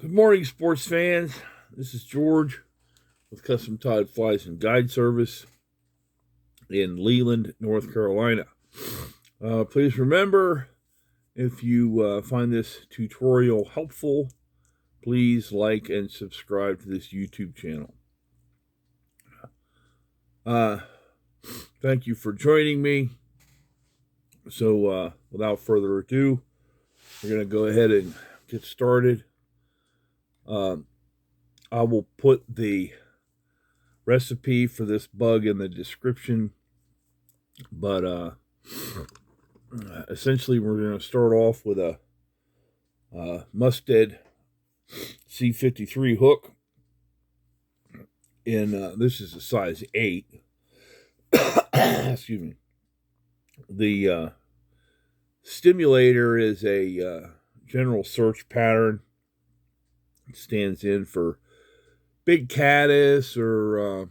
Good morning, sports fans. This is George with Custom Tied Flies and Guide Service in Leland, North Carolina. Please remember, if you find this tutorial helpful, please like and subscribe to this YouTube channel. Thank you for joining me. So without further ado, we're going to go ahead and get started. I will put the recipe for this bug in the description, but essentially we're going to start off with a Mustad C53 hook, and this is a size 8. Excuse me. The Stimulator is a general search pattern. It stands in for big caddis or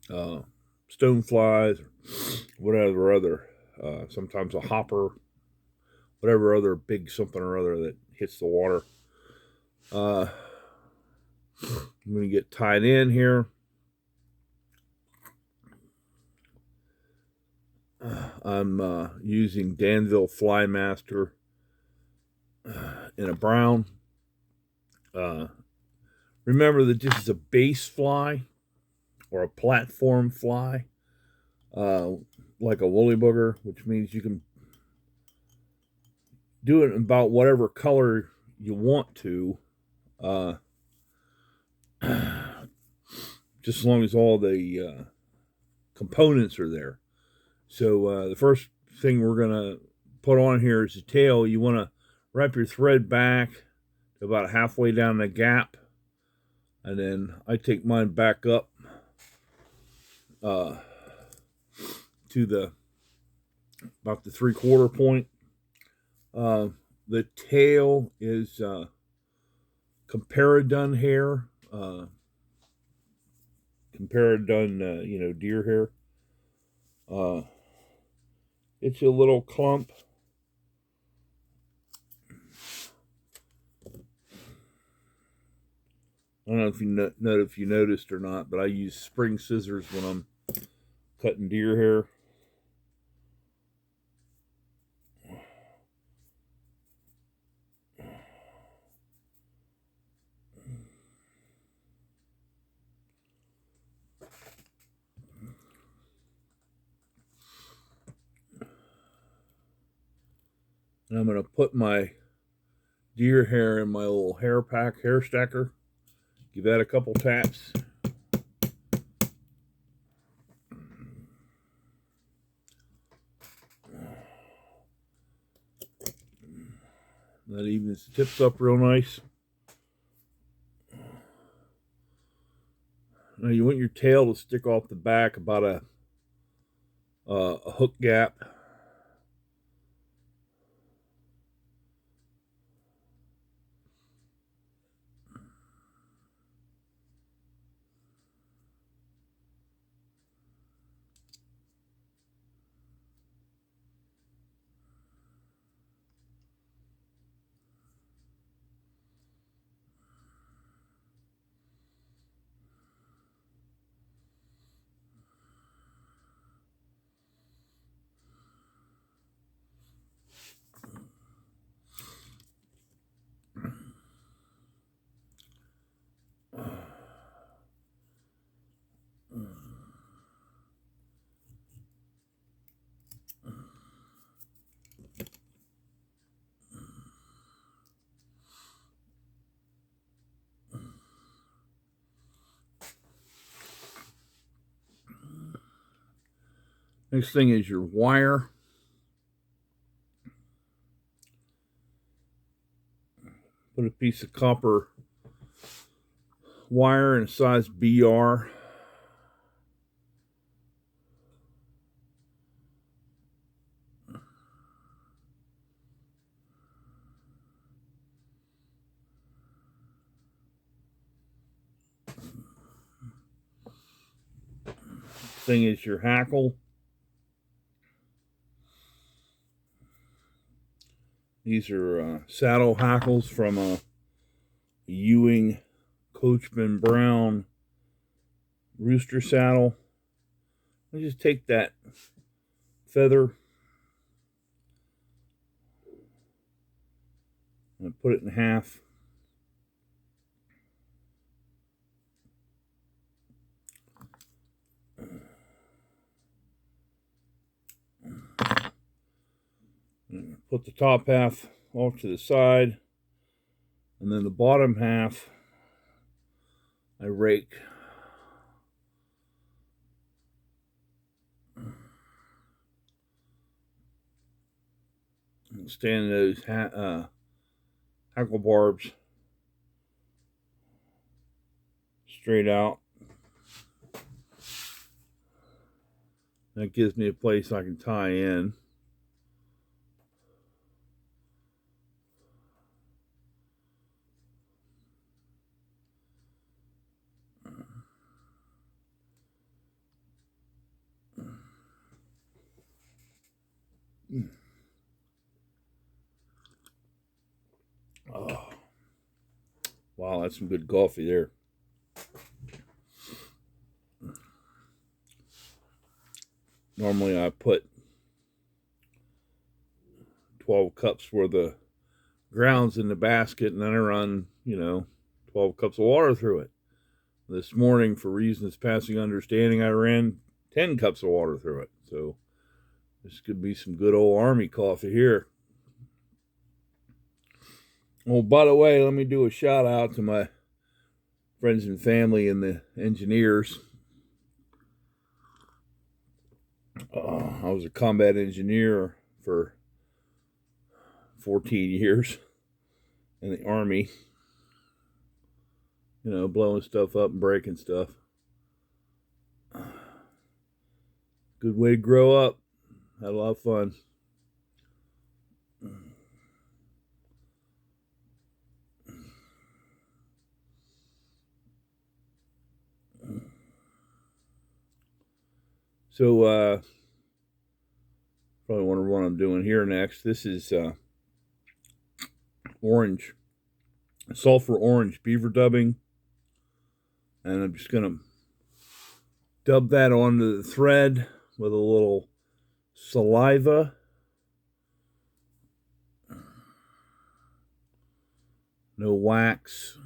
stoneflies, or whatever other, sometimes a hopper, whatever other big something or other that hits the water. I'm going to get tied in here. I'm using Danville Flymaster in a brown. Remember that this is a base fly or a platform fly, like a woolly booger, which means you can do it about whatever color you want to, just as long as all the components are there. So the first thing we're going to put on here is the tail. You want to wrap your thread back to about halfway down the gap, and then I take mine back up to about the 3/4 point. The tail is Comparadun hair, Comparadun, deer hair. It's a little clump. I don't know if you noticed or not, but I use spring scissors when I'm cutting deer hair. And I'm going to put my deer hair in my little hair stacker. Give that a couple taps. That evens the tips up real nice. Now you want your tail to stick off the back about a hook gap. Next thing is your wire. Put a piece of copper wire in a size BR. Thing is your hackle. These are saddle hackles from Ewing Coachman Brown rooster saddle. I just take that feather and put it in half. Put the top half off to the side, and then the bottom half I rake. And stand those hackle barbs straight out. That gives me a place I can tie in. Oh, wow, that's some good coffee there. Normally I put 12 cups worth of grounds in the basket, and then I run, 12 cups of water through it. This morning, for reasons passing understanding, I ran 10 cups of water through it. So this could be some good old Army coffee here. Oh, by the way, let me do a shout out to my friends and family and the engineers. I was a combat engineer for 14 years in the Army. Blowing stuff up and breaking stuff. Good way to grow up. Had a lot of fun. So, probably wonder what I'm doing here next. This is orange, sulfur orange beaver dubbing. And I'm just going to dub that onto the thread with a little saliva. No wax.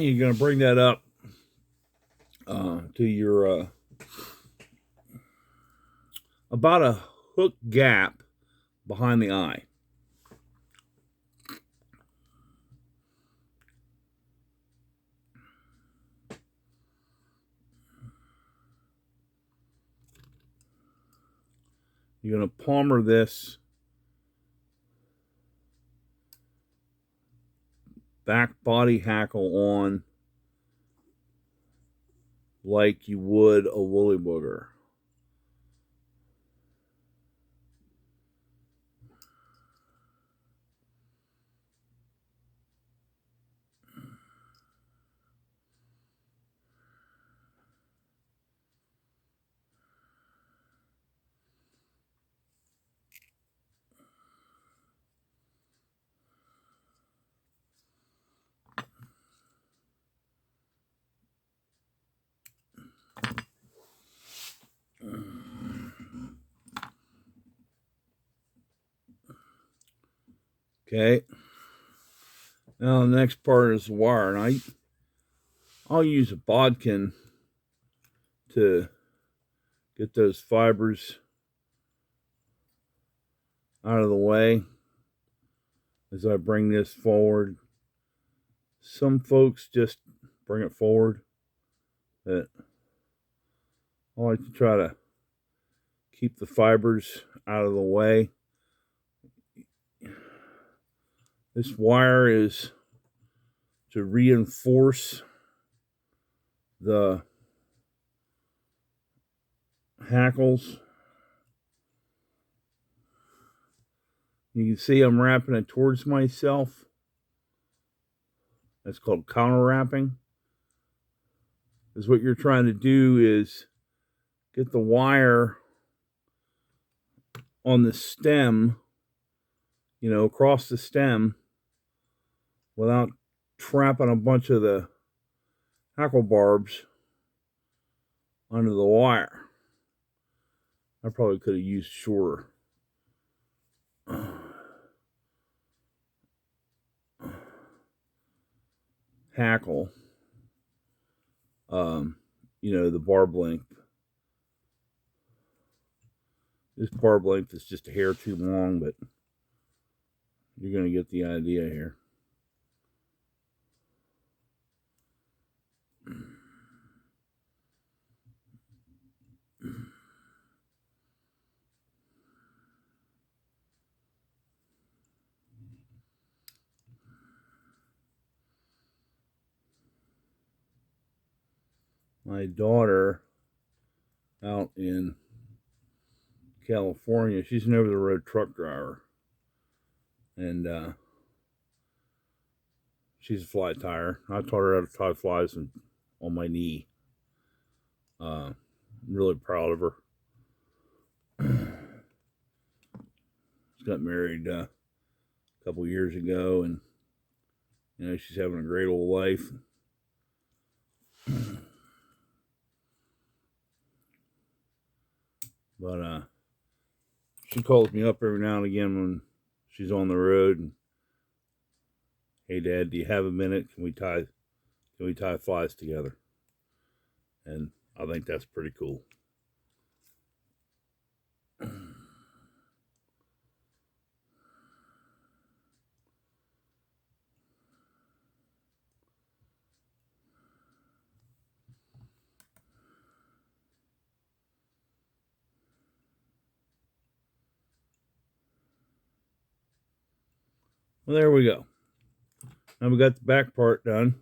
You're going to bring that up to your about a hook gap behind the eye. You're going to palmer this back body hackle on like you would a woolly booger. Okay. Now the next part is the wire, and I'll use a bodkin to get those fibers out of the way as I bring this forward. Some folks just bring it forward, but I like to try to keep the fibers out of the way. This wire is to reinforce the hackles. You can see I'm wrapping it towards myself. That's called counter wrapping. Because what you're trying to do is get the wire on the stem, you know, across the stem without trapping a bunch of the hackle barbs under the wire. I probably could have used shorter. Hackle, you know, the barb length. This barb length is just a hair too long, but you're going to get the idea here. My daughter out in California, she's an over-the-road truck driver, and she's a fly tire. I taught her how to tie flies on my knee. I'm really proud of her. She got married a couple years ago, and you know, she's having a great old life. But she calls me up every now and again when she's on the road and, hey Dad, do you have a minute? Can we tie flies together? And I think that's pretty cool. Well, there we go. Now we got the back part done.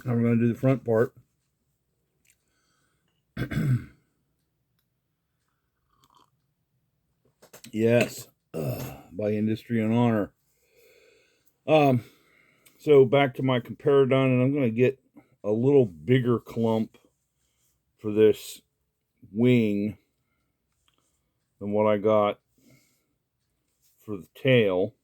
Now we're going to do the front part. Yes, by industry and honor. So back to my Comparadun, and I'm going to get a little bigger clump for this wing than what I got for the tail.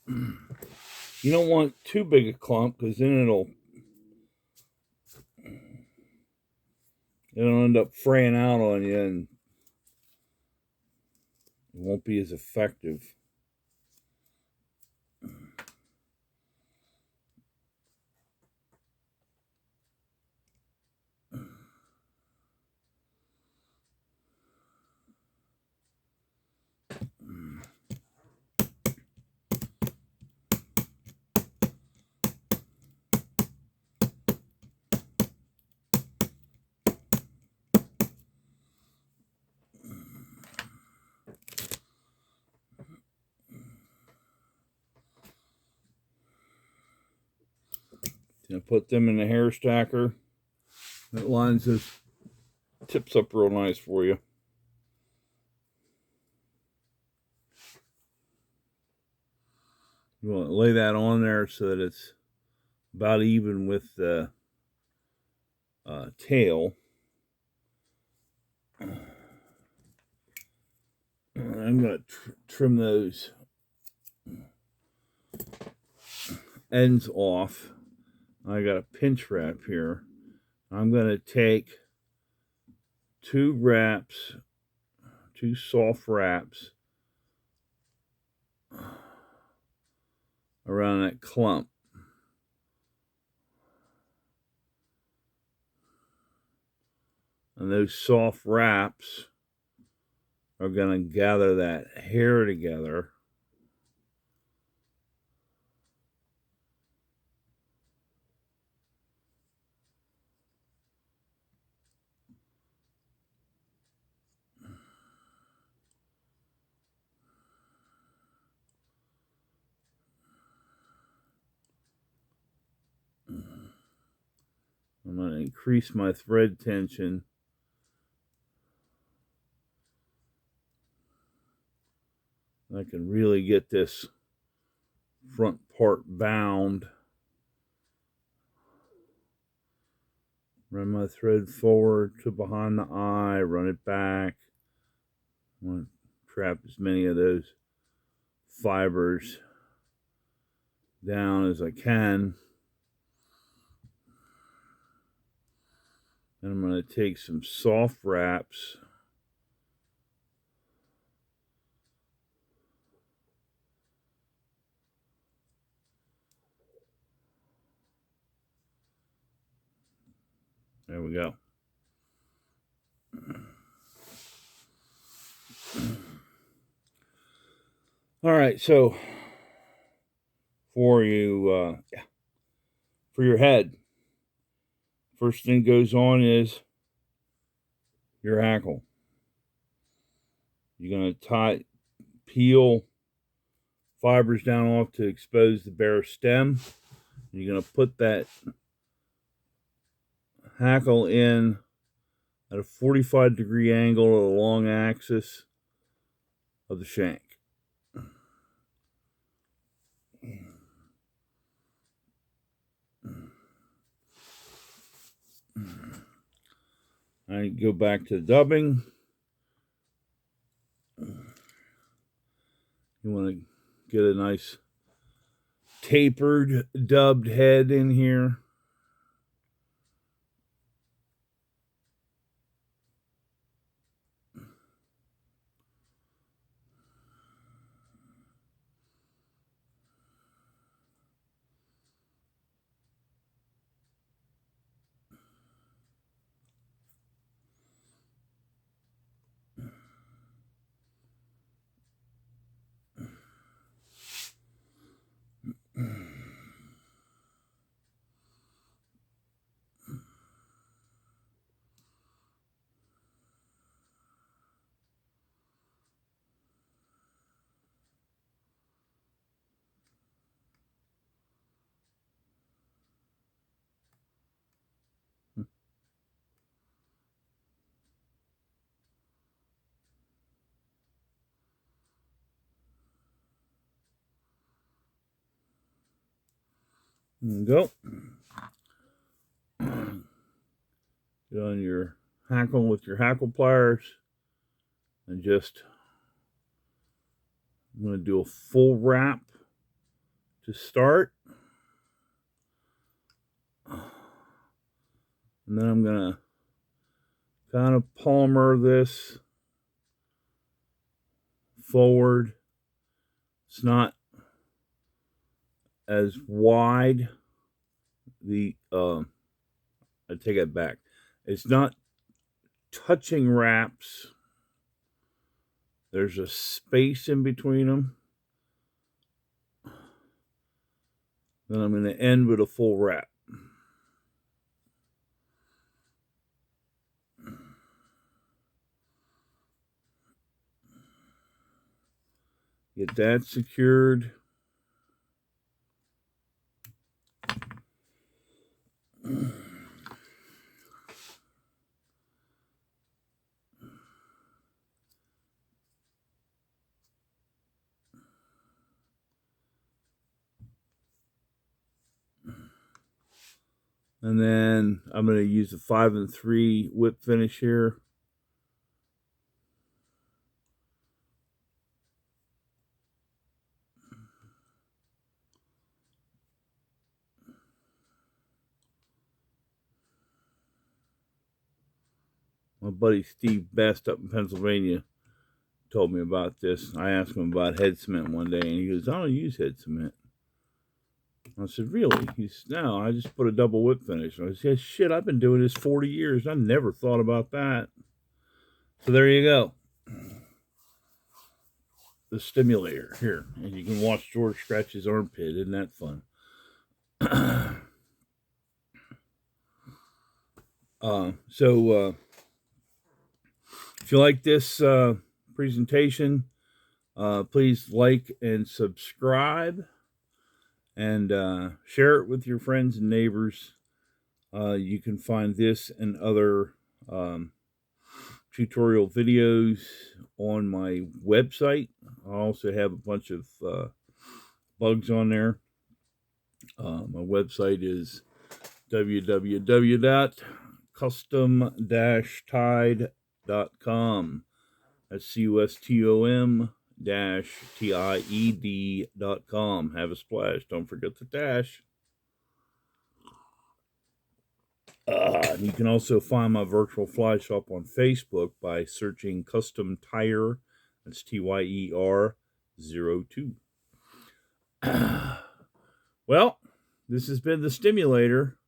You don't want too big a clump because then it'll end up fraying out on you and it won't be as effective. And put them in the hair stacker. That lines those tips up real nice for you. You want to lay that on there so that it's about even with the tail. I'm going to trim those ends off. I got a pinch wrap here. I'm going to take two soft wraps, around that clump. And those soft wraps are going to gather that hair together. I'm going to increase my thread tension. I can really get this front part bound. Run my thread forward to behind the eye, run it back. I want to trap as many of those fibers down as I can. And I'm going to take some soft wraps. There we go. All right, so for you, for your head, first thing goes on is your hackle. You're going to peel fibers down off to expose the bare stem. You're going to put that hackle in at a 45-degree angle to the long axis of the shank. I go back to dubbing. You want to get a nice tapered, dubbed head in here. There you go. Get on your hackle with your hackle pliers and just, I'm going to do a full wrap to start. And then I'm going to kind of palmer this forward. It's not as wide. I take it back. It's not touching wraps. There's a space in between them. Then I'm going to end with a full wrap. Get that secured. And then I'm going to use the 5 3 whip finish here. My buddy Steve Best up in Pennsylvania told me about this. I asked him about head cement one day, and he goes, "I don't use head cement." I said, really? He said, no, I just put a double whip finish. I said, shit, I've been doing this 40 years. I never thought about that. So there you go. The Stimulator here. And you can watch George scratch his armpit. Isn't that fun? If you like this presentation, please like and subscribe, and share it with your friends and neighbors. You can find this and other tutorial videos on my website. I also have a bunch of bugs on there. My website is www.custom-tied.com. That's custom-tied.com. Have a splash. Don't forget the dash. You can also find my virtual fly shop on Facebook by searching Custom Tire. That's TYER 02. Well, this has been the Stimulator.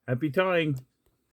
Happy tying.